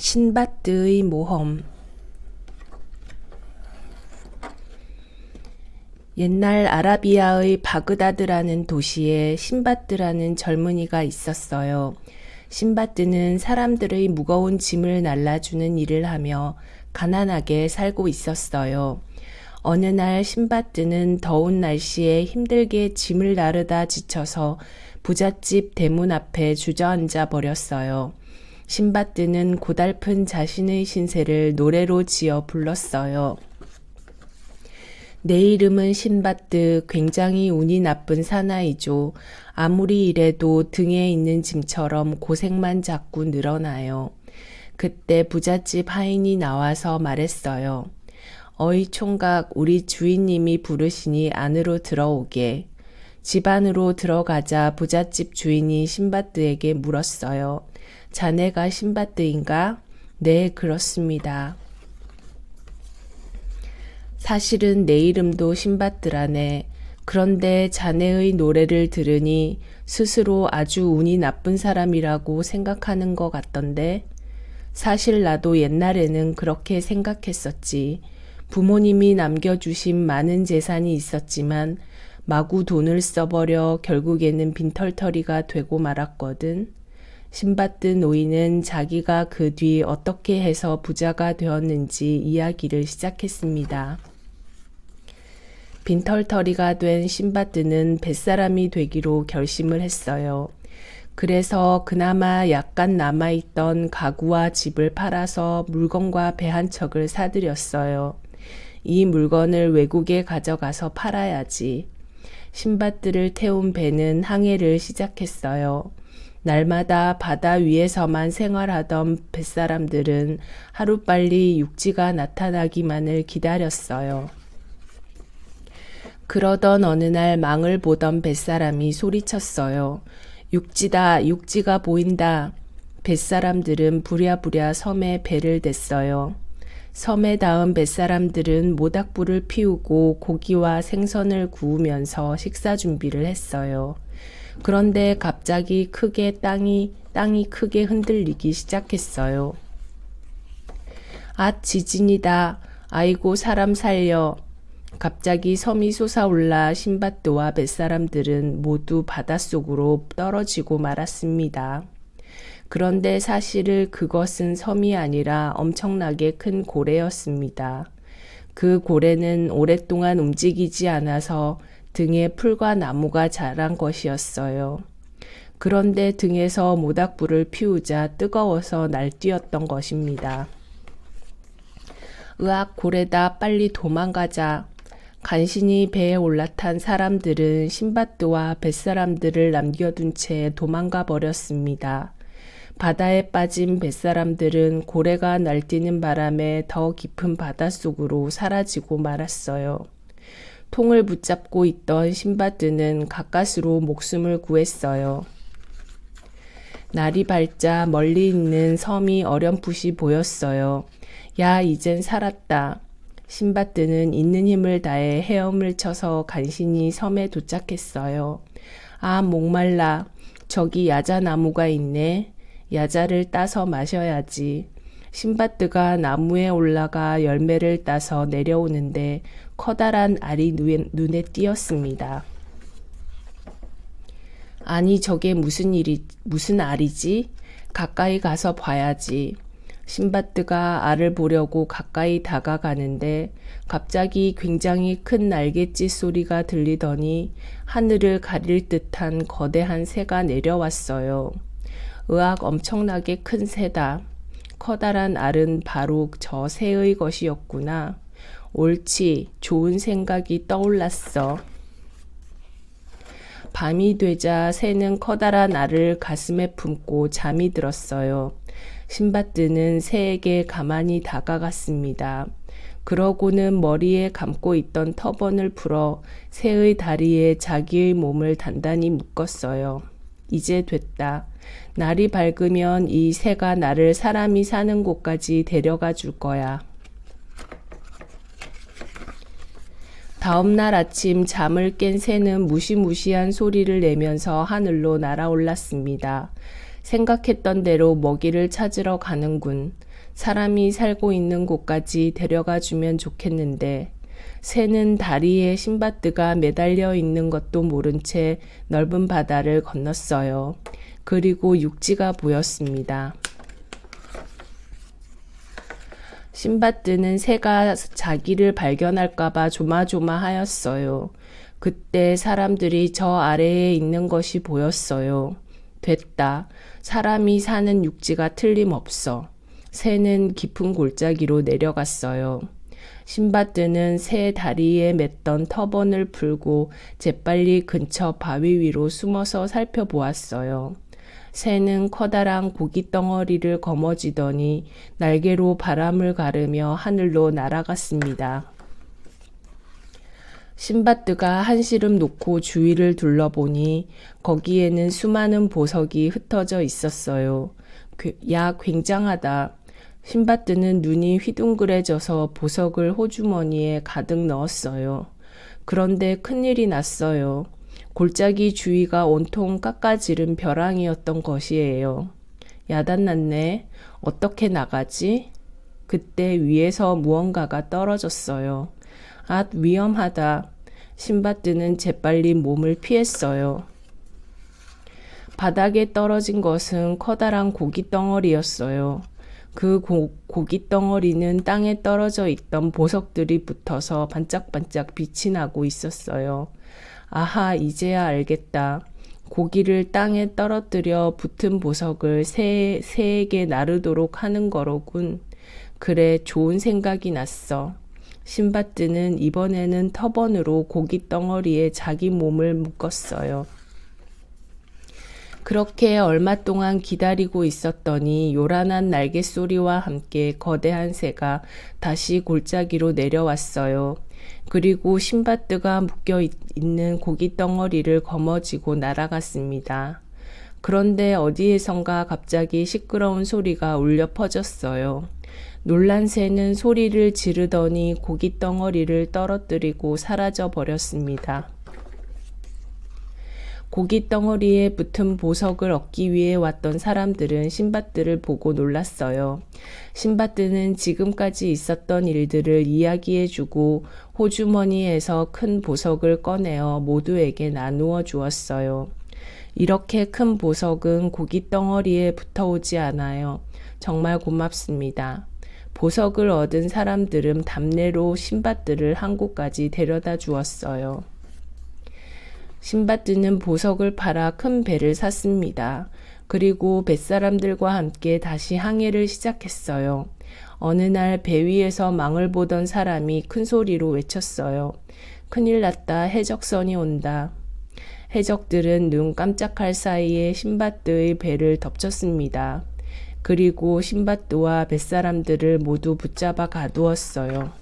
신바드의 모험. 옛날 아라비아의 바그다드라는 도시에 신바드라는 젊은이가 있었어요. 신바드는 사람들의 무거운 짐을 날라주는 일을 하며 가난하게 살고 있었어요. 어느 날 신바드는 더운 날씨에 힘들게 짐을 나르다 지쳐서 부잣집 대문 앞에 주저앉아 버렸어요. 신바드는 고달픈 자신의 신세를 노래로 지어 불렀어요. 내 이름은 신바드, 굉장히 운이 나쁜 사나이죠. 아무리 일해도 등에 있는 짐처럼 고생만 자꾸 늘어나요. 그때 부잣집 하인이 나와서 말했어요. 어이 총각, 우리 주인님이 부르시니 안으로 들어오게. 집 안으로 들어가자 부잣집 주인이 신바드에게 물었어요. 자네가 신바드인가? 네, 그렇습니다. 사실은 내 이름도 신바드라네. 그런데 자네의 노래를 들으니 스스로 아주 운이 나쁜 사람이라고 생각하는 것 같던데. 사실 나도 옛날에는 그렇게 생각했었지. 부모님이 남겨주신 많은 재산이 있었지만 마구 돈을 써버려 결국에는 빈털터리가 되고 말았거든. 신바드 노인은 자기가 그 뒤 어떻게 해서 부자가 되었는지 이야기를 시작했습니다. 빈털터리가 된 신바드는 뱃사람이 되기로 결심을 했어요. 그래서 그나마 약간 남아있던 가구와 집을 팔아서 물건과 배 한 척을 사들였어요. 이 물건을 외국에 가져가서 팔아야지. 신바드를 태운 배는 항해를 시작했어요. 날마다 바다 위에서만 생활하던 뱃사람들은 하루빨리 육지가 나타나기만을 기다렸어요. 그러던 어느 날 망을 보던 뱃사람이 소리쳤어요. 육지다, 육지가 보인다. 뱃사람들은 부랴부랴 섬에 배를 댔어요. 섬에 닿은 뱃사람들은 모닥불을 피우고 고기와 생선을 구우면서 식사 준비를 했어요. 그런데 갑자기 크게 땅이 크게 흔들리기 시작했어요. 앗, 지진이다. 아이고, 사람 살려. 갑자기 섬이 솟아올라 신바드와 뱃사람들은 모두 바닷속으로 떨어지고 말았습니다. 그런데 사실 그것은 섬이 아니라 엄청나게 큰 고래였습니다. 그 고래는 오랫동안 움직이지 않아서 등에 풀과 나무가 자란 것이었어요. 그런데 등에서 모닥불을 피우자 뜨거워서 날뛰었던 것입니다. 으악, 고래다, 빨리 도망가자. 간신히 배에 올라탄 사람들은 신바드와 뱃사람들을 남겨둔 채 도망가 버렸습니다. 바다에 빠진 뱃사람들은 고래가 날뛰는 바람에 더 깊은 바닷속으로 사라지고 말았어요. 통을 붙잡고 있던 신바드는 가까스로 목숨을 구했어요. 날이 밝자 멀리 있는 섬이 어렴풋이 보였어요. 야, 이젠 살았다. 신바드는 있는 힘을 다해 헤엄을 쳐서 간신히 섬에 도착했어요. 아, 목말라. 저기 야자나무가 있네. 야자를 따서 마셔야지. 신바드가 나무에 올라가 열매를 따서 내려오는데 커다란 알이 눈에 띄었습니다. 아니, 저게 무슨 알이지? 가까이 가서 봐야지. 신바드가 알을 보려고 가까이 다가가는데 갑자기 굉장히 큰 날갯짓 소리가 들리더니 하늘을 가릴 듯한 거대한 새가 내려왔어요. 으악, 엄청나게 큰 새다. 커다란 알은 바로 저 새의 것이었구나. 옳지, 좋은 생각이 떠올랐어. 밤이 되자 새는 커다란 알을 가슴에 품고 잠이 들었어요. 신바드는 새에게 가만히 다가갔습니다. 그러고는 머리에 감고 있던 터번을 풀어 새의 다리에 자기의 몸을 단단히 묶었어요. 이제 됐다. 날이 밝으면 이 새가 나를 사람이 사는 곳까지 데려가 줄 거야. 다음 날 아침 잠을 깬 새는 무시무시한 소리를 내면서 하늘로 날아올랐습니다. 생각했던 대로 먹이를 찾으러 가는군. 사람이 살고 있는 곳까지 데려가 주면 좋겠는데 새는 다리에 신밧드가 매달려 있는 것도 모른 채 넓은 바다를 건넜어요. 그리고 육지가 보였습니다. 신밧드는 새가 자기를 발견할까봐 조마조마하였어요. 그때 사람들이 저 아래에 있는 것이 보였어요. 됐다. 사람이 사는 육지가 틀림없어. 새는 깊은 골짜기로 내려갔어요. 신밧드는 새 다리에 맸던 터번을 풀고 재빨리 근처 바위 위로 숨어서 살펴보았어요. 새는 커다란 고기 덩어리를 거머쥐더니 날개로 바람을 가르며 하늘로 날아갔습니다. 신밧드가 한시름 놓고 주위를 둘러보니 거기에는 수많은 보석이 흩어져 있었어요. 야, 굉장하다. 신밧드는 눈이 휘둥그레져서 보석을 호주머니에 가득 넣었어요. 그런데 큰일이 났어요. 골짜기 주위가 온통 깎아지른 벼랑이었던 것이에요. 야단났네. 어떻게 나가지? 그때 위에서 무언가가 떨어졌어요. 앗, 위험하다. 신밧드는 재빨리 몸을 피했어요. 바닥에 떨어진 것은 커다란 고기 덩어리였어요. 그 고기 덩어리는 땅에 떨어져 있던 보석들이 붙어서 반짝반짝 빛이 나고 있었어요. 아하, 이제야 알겠다. 고기를 땅에 떨어뜨려 붙은 보석을 새에게 나르도록 하는 거로군. 그래, 좋은 생각이 났어. 신밧드는 이번에는 터번으로 고기 덩어리에 자기 몸을 묶었어요. 그렇게 얼마 동안 기다리고 있었더니 요란한 날갯소리와 함께 거대한 새가 다시 골짜기로 내려왔어요. 그리고 신밧드가 묶여 있는 고기 덩어리를 거머쥐고 날아갔습니다. 그런데 어디에선가 갑자기 시끄러운 소리가 울려 퍼졌어요. 놀란 새는 소리를 지르더니 고기 덩어리를 떨어뜨리고 사라져 버렸습니다. 고기 덩어리에 붙은 보석을 얻기 위해 왔던 사람들은 신밧드를 보고 놀랐어요. 신밧드는 지금까지 있었던 일들을 이야기해주고 호주머니에서 큰 보석을 꺼내어 모두에게 나누어 주었어요. 이렇게 큰 보석은 고기 덩어리에 붙어오지 않아요. 정말 고맙습니다. 보석을 얻은 사람들은 답례로 신밧드를 항구까지 데려다 주었어요. 신밧드는 보석을 팔아 큰 배를 샀습니다. 그리고 뱃사람들과 함께 다시 항해를 시작했어요. 어느 날 배 위에서 망을 보던 사람이 큰 소리로 외쳤어요. 큰일 났다. 해적선이 온다. 해적들은 눈 깜짝할 사이에 신밧드의 배를 덮쳤습니다. 그리고 신밧드와 뱃사람들을 모두 붙잡아 가두었어요.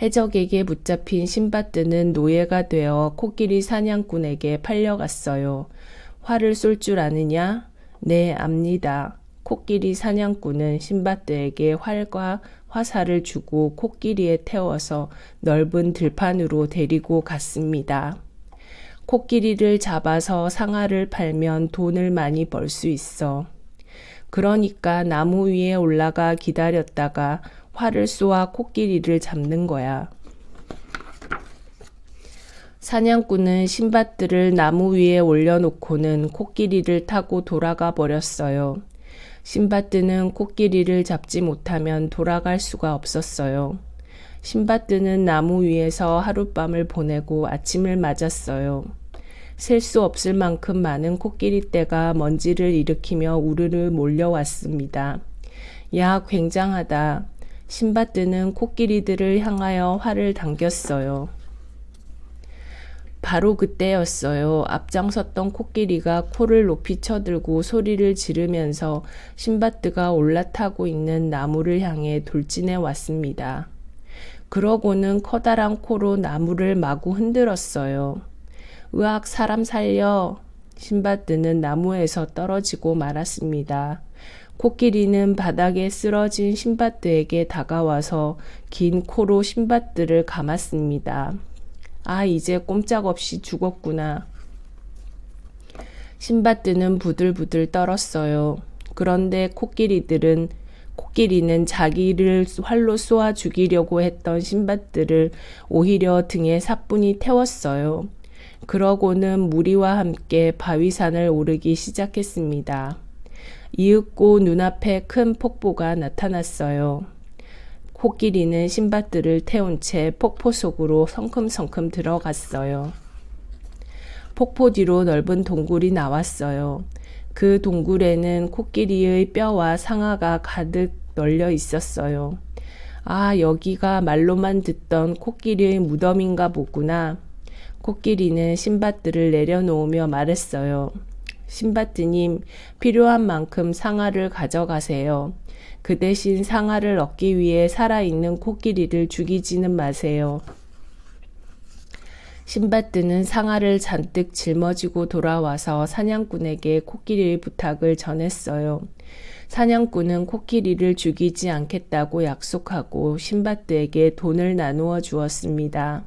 해적에게 붙잡힌 신밧드는 노예가 되어 코끼리 사냥꾼에게 팔려갔어요. 활을 쏠 줄 아느냐? 네, 압니다. 코끼리 사냥꾼은 신밧드에게 활과 화살을 주고 코끼리에 태워서 넓은 들판으로 데리고 갔습니다. 코끼리를 잡아서 상아를 팔면 돈을 많이 벌 수 있어. 그러니까 나무 위에 올라가 기다렸다가 활을 쏘아 코끼리를 잡는 거야. 사냥꾼은 신밧드를 나무 위에 올려놓고는 코끼리를 타고 돌아가 버렸어요. 신밧드는 코끼리를 잡지 못하면 돌아갈 수가 없었어요. 신밧드는 나무 위에서 하룻밤을 보내고 아침을 맞았어요. 셀 수 없을 만큼 많은 코끼리 떼가 먼지를 일으키며 우르르 몰려왔습니다. 야, 굉장하다. 신밧드는 코끼리들을 향하여 활을 당겼어요. 바로 그때였어요. 앞장섰던 코끼리가 코를 높이 쳐들고 소리를 지르면서 신밧드가 올라타고 있는 나무를 향해 돌진해 왔습니다. 그러고는 커다란 코로 나무를 마구 흔들었어요. 으악, 사람 살려! 신밧드는 나무에서 떨어지고 말았습니다. 코끼리는 바닥에 쓰러진 신밧드에게 다가와서 긴 코로 신밧드를 감았습니다. 아, 이제 꼼짝없이 죽었구나. 신밧드는 부들부들 떨었어요. 그런데 코끼리들은 코끼리는 자기를 활로 쏘아 죽이려고 했던 신밧들을 오히려 등에 사뿐히 태웠어요. 그러고는 무리와 함께 바위산을 오르기 시작했습니다. 이윽고 눈앞에 큰 폭포가 나타났어요. 코끼리는 신밧들을 태운 채 폭포 속으로 성큼성큼 들어갔어요. 폭포 뒤로 넓은 동굴이 나왔어요. 그 동굴에는 코끼리의 뼈와 상아가 가득 널려 있었어요. 아, 여기가 말로만 듣던 코끼리의 무덤인가 보구나. 코끼리는 신밧들을 내려놓으며 말했어요. 신밧드님, 필요한 만큼 상아를 가져가세요. 그 대신 상아를 얻기 위해 살아있는 코끼리를 죽이지는 마세요. 신밧드는 상아를 잔뜩 짊어지고 돌아와서 사냥꾼에게 코끼리의 부탁을 전했어요. 사냥꾼은 코끼리를 죽이지 않겠다고 약속하고 신밧드에게 돈을 나누어 주었습니다.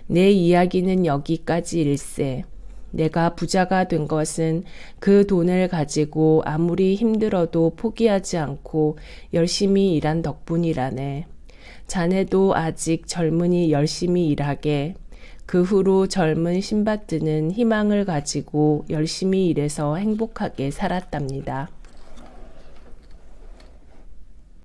내 이야기는 여기까지일세. 내가 부자가 된 것은 그 돈을 가지고 아무리 힘들어도 포기하지 않고 열심히 일한 덕분이라네. 자네도 아직 젊으니 열심히 일하게. 그 후로 젊은 신밧드는 희망을 가지고 열심히 일해서 행복하게 살았답니다.